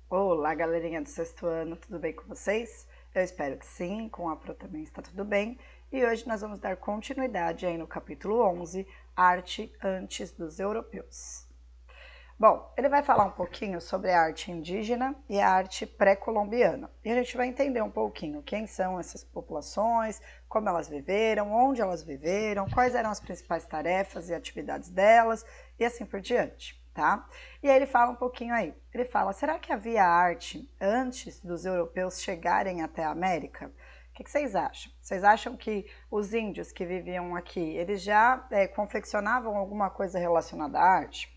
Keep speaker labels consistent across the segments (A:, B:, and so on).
A: Olá, galerinha do sexto ano, tudo bem com vocês? Eu espero que sim, com a Pro também está tudo bem. E hoje nós vamos dar continuidade aí no capítulo 11, Arte antes dos europeus. Bom, ele vai falar um pouquinho sobre a arte indígena e a arte pré-colombiana. E a gente vai entender um pouquinho quem são essas populações, como elas viveram, onde elas viveram, quais eram as principais tarefas e atividades delas e assim por diante, tá? E aí ele fala um pouquinho aí. Ele fala, será que havia arte antes dos europeus chegarem até a América? O que vocês acham? Vocês acham que os índios que viviam aqui, eles já confeccionavam alguma coisa relacionada à arte?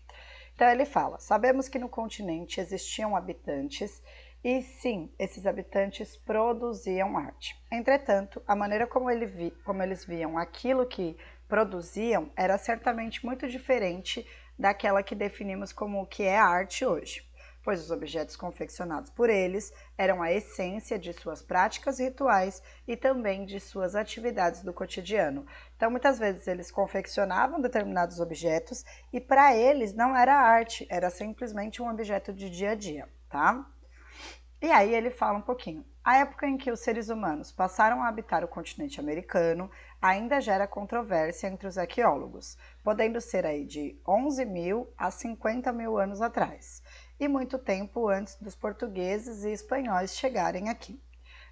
A: Então ele fala, sabemos que no continente existiam habitantes e sim, esses habitantes produziam arte. Entretanto, a maneira como eles viam aquilo que produziam era certamente muito diferente daquela que definimos como o que é a arte hoje, pois os objetos confeccionados por eles eram a essência de suas práticas rituais e também de suas atividades do cotidiano. Então, muitas vezes eles confeccionavam determinados objetos e para eles não era arte, era simplesmente um objeto de dia a dia, tá? E aí ele fala um pouquinho. A época em que os seres humanos passaram a habitar o continente americano ainda gera controvérsia entre os arqueólogos, podendo ser aí de 11 mil a 50 mil anos atrás, e muito tempo antes dos portugueses e espanhóis chegarem aqui.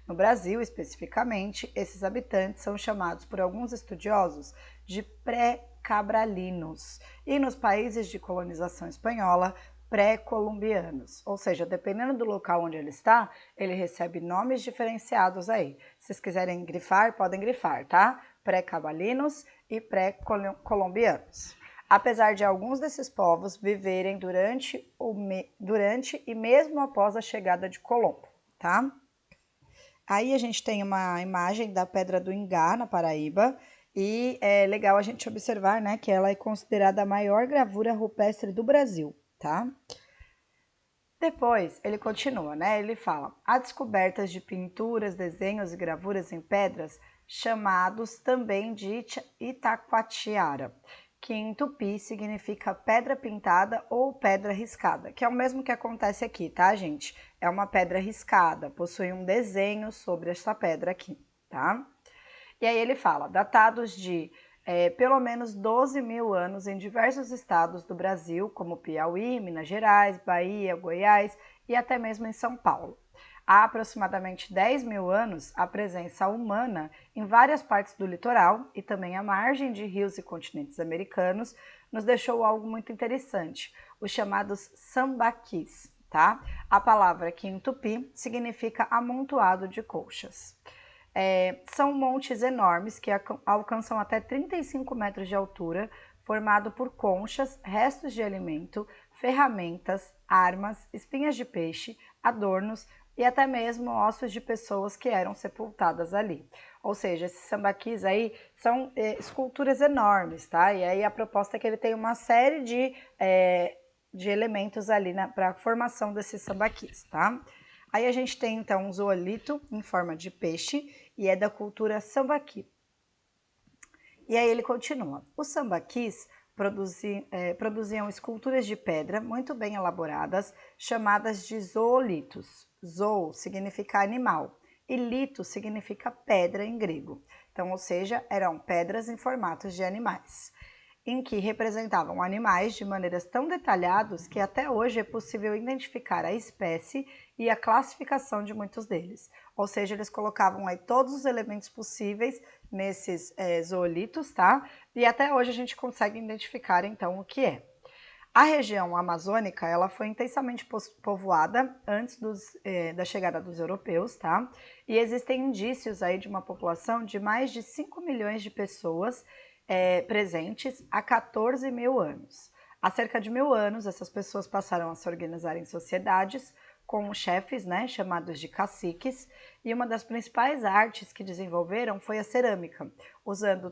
A: No Brasil, especificamente, esses habitantes são chamados por alguns estudiosos de pré-cabralinos, e nos países de colonização espanhola, pré-colombianos, ou seja, dependendo do local onde ele está, ele recebe nomes diferenciados aí. Se vocês quiserem grifar, podem grifar, tá? Pré-cabalinos e pré-colombianos. Apesar de alguns desses povos viverem durante e mesmo após a chegada de Colombo, tá? Aí a gente tem uma imagem da Pedra do Ingá, na Paraíba, e é legal a gente observar, né, que ela é considerada a maior gravura rupestre do Brasil, tá? Depois ele continua, né? Ele fala: há descobertas de pinturas, desenhos e gravuras em pedras, chamados também de Itacoatiara, que em tupi significa pedra pintada ou pedra riscada, que é o mesmo que acontece aqui, tá, gente? É uma pedra riscada, possui um desenho sobre essa pedra aqui, tá? E aí ele fala, datados de pelo menos 12 mil anos em diversos estados do Brasil, como Piauí, Minas Gerais, Bahia, Goiás e até mesmo em São Paulo. Há aproximadamente 10 mil anos, a presença humana em várias partes do litoral e também à margem de rios e continentes americanos nos deixou algo muito interessante, os chamados sambaquis, tá? A palavra aqui em tupi significa amontoado de colchas. São montes enormes que alcançam até 35 metros de altura, formado por conchas, restos de alimento, ferramentas, armas, espinhas de peixe, adornos e até mesmo ossos de pessoas que eram sepultadas ali. Ou seja, esses sambaquis aí são esculturas enormes, tá? E aí a proposta é que ele tem uma série de elementos ali para a formação desses sambaquis, tá? Aí a gente tem então um zoolito em forma de peixe e é da cultura sambaqui. E aí ele continua. Os sambaquis produziam esculturas de pedra muito bem elaboradas, chamadas de zoolitos. Zoo significa animal e lito significa pedra em grego. Então, ou seja, eram pedras em formatos de animais, em que representavam animais de maneiras tão detalhadas que até hoje é possível identificar a espécie e a classificação de muitos deles. Ou seja, eles colocavam aí todos os elementos possíveis nesses zoolitos, tá? E até hoje a gente consegue identificar então o que é. A região amazônica ela foi intensamente povoada antes da chegada dos europeus, tá? E existem indícios aí de uma população de mais de 5 milhões de pessoas presentes há 14 mil anos. Há cerca de 1000 anos, essas pessoas passaram a se organizar em sociedades com chefes, né, chamados de caciques, e uma das principais artes que desenvolveram foi a cerâmica, usando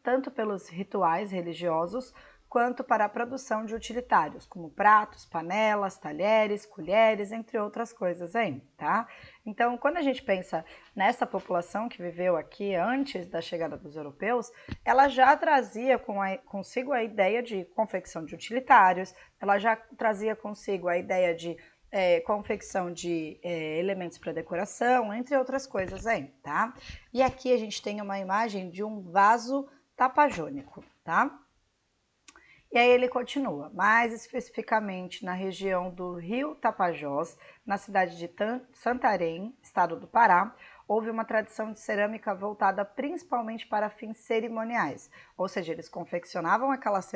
A: tanto pelos rituais religiosos quanto para a produção de utilitários, como pratos, panelas, talheres, colheres, entre outras coisas aí, tá? Então, quando a gente pensa nessa população que viveu aqui antes da chegada dos europeus, ela já trazia consigo a ideia de confecção de utilitários, ela já trazia consigo a ideia de confecção de elementos para decoração, entre outras coisas aí, tá? E aqui a gente tem uma imagem de um vaso tapajônico, tá? E aí ele continua, mais especificamente na região do Rio Tapajós, na cidade de Santarém, estado do Pará, houve uma tradição de cerâmica voltada principalmente para fins cerimoniais, ou seja, eles confeccionavam aquelas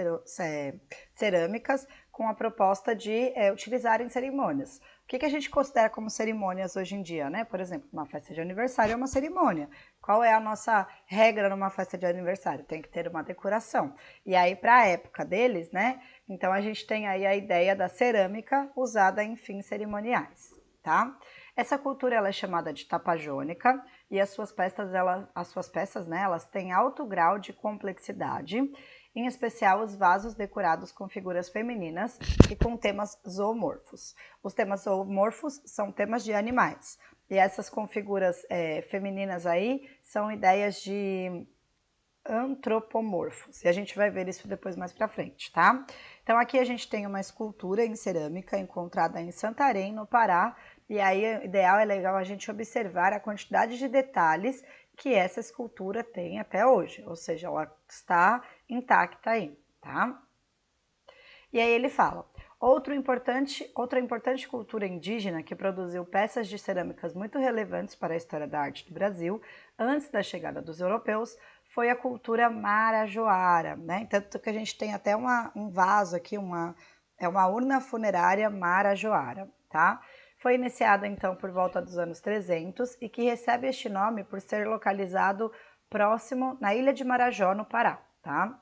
A: cerâmicas com a proposta de utilizar em cerimônias. O que a gente considera como cerimônias hoje em dia, né? Por exemplo, uma festa de aniversário é uma cerimônia. Qual é a nossa regra numa festa de aniversário? Tem que ter uma decoração. E aí, para a época deles, né? Então a gente tem aí a ideia da cerâmica usada em fins cerimoniais, tá? Essa cultura ela é chamada de tapajônica e as suas peças, né, elas têm alto grau de complexidade, em especial os vasos decorados com figuras femininas e com temas zoomorfos. Os temas zoomorfos são temas de animais. E essas com figuras femininas aí são ideias de antropomorfos. E a gente vai ver isso depois mais pra frente, tá? Então aqui a gente tem uma escultura em cerâmica encontrada em Santarém, no Pará. E aí é legal a gente observar a quantidade de detalhes que essa escultura tem até hoje. Ou seja, ela está intacta aí, tá? E aí ele fala, outra importante cultura indígena que produziu peças de cerâmicas muito relevantes para a história da arte do Brasil, antes da chegada dos europeus, foi a cultura marajoara, né? Tanto que a gente tem até um vaso aqui, uma urna funerária marajoara, tá? Foi iniciada então por volta dos anos 300 e que recebe este nome por ser localizado próximo na ilha de Marajó, no Pará, tá?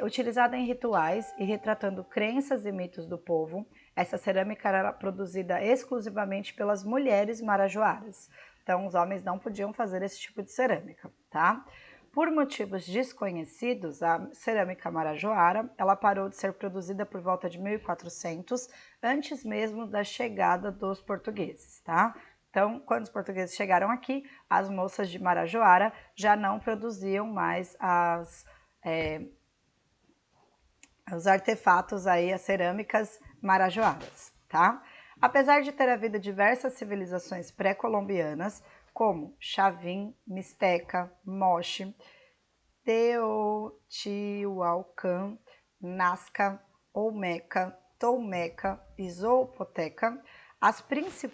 A: Utilizada em rituais e retratando crenças e mitos do povo, essa cerâmica era produzida exclusivamente pelas mulheres marajoaras. Então, os homens não podiam fazer esse tipo de cerâmica, tá? Por motivos desconhecidos, a cerâmica marajoara, ela parou de ser produzida por volta de 1400, antes mesmo da chegada dos portugueses, tá? Então, quando os portugueses chegaram aqui, as moças de Marajoara já não produziam mais os artefatos aí, as cerâmicas marajoaras, tá? Apesar de ter havido diversas civilizações pré-colombianas, como Chavin, Mixteca, Moche, Teotihuacan, Nazca, Olmeca, Tolmeca e Zoopoteca, as três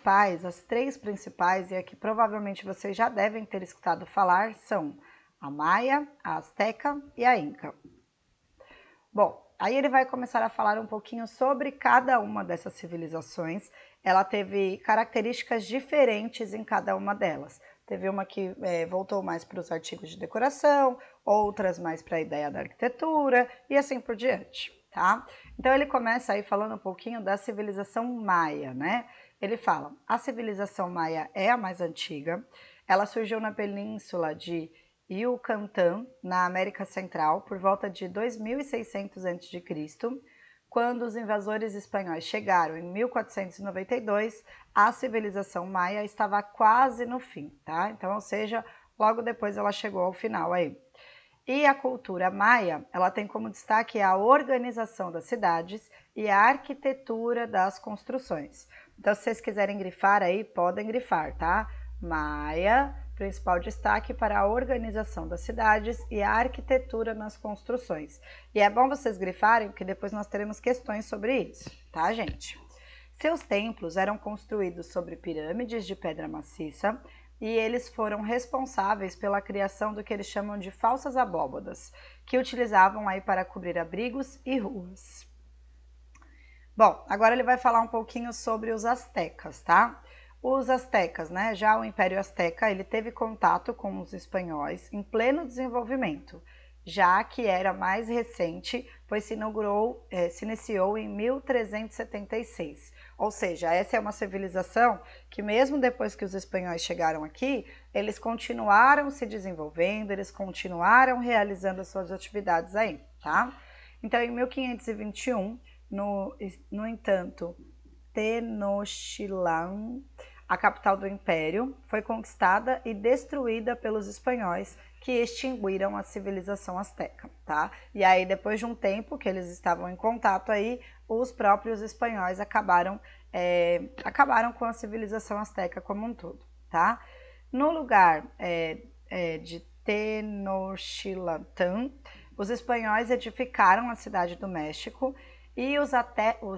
A: principais, e aqui provavelmente vocês já devem ter escutado falar, são a Maia, a Azteca e a Inca. Bom, aí ele vai começar a falar um pouquinho sobre cada uma dessas civilizações. Ela teve características diferentes em cada uma delas. Teve uma que voltou mais para os artigos de decoração, outras mais para a ideia da arquitetura e assim por diante, tá? Então ele começa aí falando um pouquinho da civilização maia, né? Ele fala, a civilização maia é a mais antiga, ela surgiu na península de Yucatán, na América Central, por volta de 2600 a.C., quando os invasores espanhóis chegaram em 1492, a civilização maia estava quase no fim, tá? Então, ou seja, logo depois ela chegou ao final aí. E a cultura maia, ela tem como destaque a organização das cidades e a arquitetura das construções. Então, se vocês quiserem grifar aí, podem grifar, tá? Maia, principal destaque para a organização das cidades e a arquitetura nas construções. E é bom vocês grifarem, porque depois nós teremos questões sobre isso, tá, gente? Seus templos eram construídos sobre pirâmides de pedra maciça e eles foram responsáveis pela criação do que eles chamam de falsas abóbadas, que utilizavam aí para cobrir abrigos e ruas. Bom, agora ele vai falar um pouquinho sobre os astecas, tá? Os astecas, né? Já o Império Azteca, ele teve contato com os espanhóis em pleno desenvolvimento, já que era mais recente, pois se iniciou em 1376. Ou seja, essa é uma civilização que mesmo depois que os espanhóis chegaram aqui, eles continuaram se desenvolvendo, eles continuaram realizando as suas atividades aí, tá? Então, em 1521, no entanto, Tenochtitlan, a capital do império, foi conquistada e destruída pelos espanhóis, que extinguiram a civilização asteca, tá? E aí, depois de um tempo que eles estavam em contato aí, os próprios espanhóis acabaram com a civilização asteca como um todo, tá? No lugar de Tenochtitlan, os espanhóis edificaram a cidade do México e os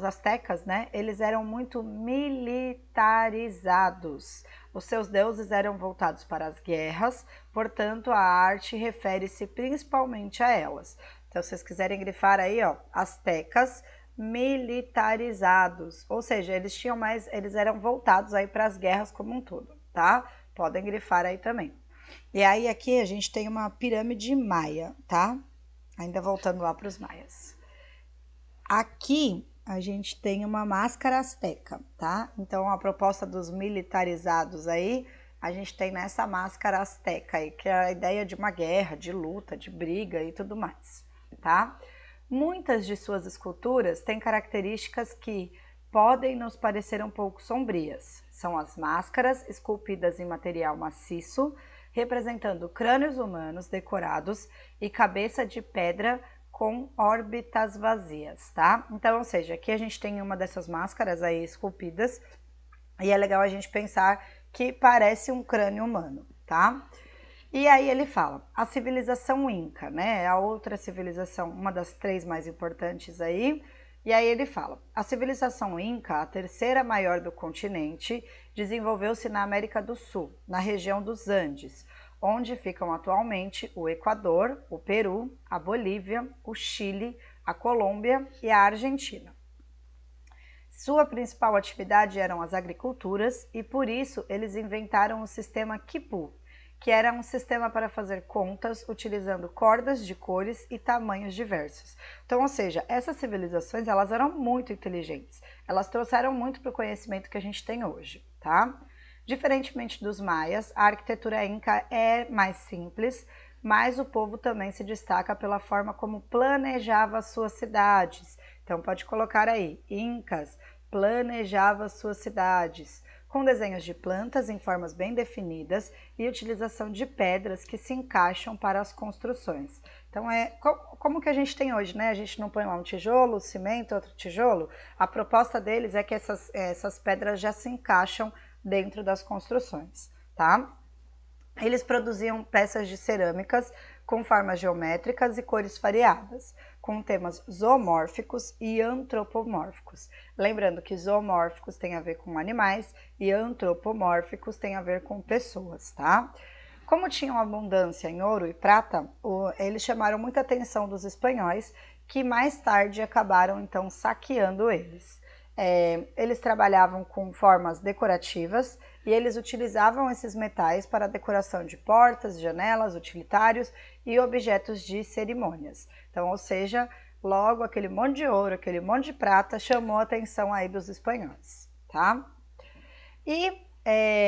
A: astecas, né, eles eram muito militarizados. Os seus deuses eram voltados para as guerras, portanto a arte refere-se principalmente a elas. Então, se vocês quiserem grifar aí, ó, astecas militarizados, ou seja, eles eram voltados aí para as guerras como um todo, tá? Podem grifar aí também. E aí aqui a gente tem uma pirâmide maia, tá? Ainda voltando lá para os maias. Aqui a gente tem uma máscara asteca, tá? Então a proposta dos militarizados aí, a gente tem nessa máscara asteca aí, que é a ideia de uma guerra, de luta, de briga e tudo mais, tá? Muitas de suas esculturas têm características que podem nos parecer um pouco sombrias. São as máscaras esculpidas em material maciço, representando crânios humanos decorados e cabeça de pedra com órbitas vazias, tá? Então, ou seja, aqui a gente tem uma dessas máscaras aí esculpidas e é legal a gente pensar que parece um crânio humano, tá? E aí ele fala, a civilização Inca, né? É a outra civilização, uma das 3 mais importantes aí. E aí ele fala, a civilização Inca, a terceira maior do continente, desenvolveu-se na América do Sul, na região dos Andes, onde ficam atualmente o Equador, o Peru, a Bolívia, o Chile, a Colômbia e a Argentina. Sua principal atividade eram as agriculturas e por isso eles inventaram o sistema quipu, que era um sistema para fazer contas utilizando cordas de cores e tamanhos diversos. Então, ou seja, essas civilizações elas eram muito inteligentes, elas trouxeram muito para o conhecimento que a gente tem hoje, tá? Diferentemente dos maias, a arquitetura inca é mais simples, mas o povo também se destaca pela forma como planejava suas cidades. Então pode colocar aí, incas planejava suas cidades, com desenhos de plantas em formas bem definidas e utilização de pedras que se encaixam para as construções. Então como que a gente tem hoje, né? A gente não põe lá um tijolo, cimento, outro tijolo. A proposta deles é que essas pedras já se encaixam dentro das construções, tá? Eles produziam peças de cerâmicas com formas geométricas e cores variadas, com temas zoomórficos e antropomórficos. Lembrando que zoomórficos tem a ver com animais e antropomórficos tem a ver com pessoas, tá? Como tinham abundância em ouro e prata, eles chamaram muita atenção dos espanhóis, que mais tarde acabaram então saqueando eles. Eles trabalhavam com formas decorativas e eles utilizavam esses metais para a decoração de portas, janelas, utilitários e objetos de cerimônias. Então, ou seja, logo aquele monte de ouro, aquele monte de prata chamou a atenção aí dos espanhóis, tá? E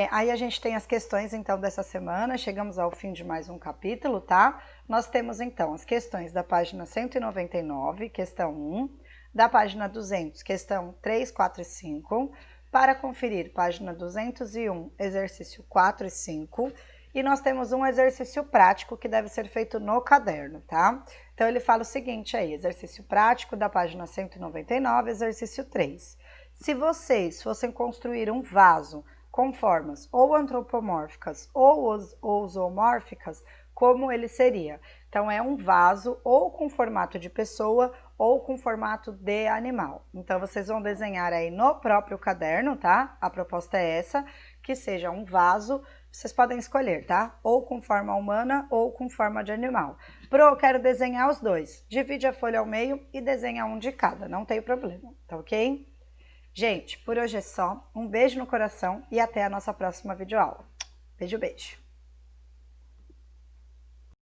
A: aí a gente tem as questões então dessa semana, chegamos ao fim de mais um capítulo, tá? Nós temos então as questões da página 199, questão 1, da página 200, questão 3, 4 e 5, para conferir página 201, exercício 4 e 5, e nós temos um exercício prático que deve ser feito no caderno, tá? Então ele fala o seguinte aí, exercício prático da página 199, exercício 3. Se vocês fossem construir um vaso com formas ou antropomórficas ou zoomórficas, como ele seria? Então é um vaso ou com formato de pessoa ou com formato de animal. Então vocês vão desenhar aí no próprio caderno, tá? A proposta é essa, que seja um vaso, vocês podem escolher, tá? Ou com forma humana ou com forma de animal. Eu quero desenhar os dois. Divide a folha ao meio e desenha um de cada, não tem problema, tá ok? Gente, por hoje é só. Um beijo no coração e até a nossa próxima videoaula. Beijo, beijo!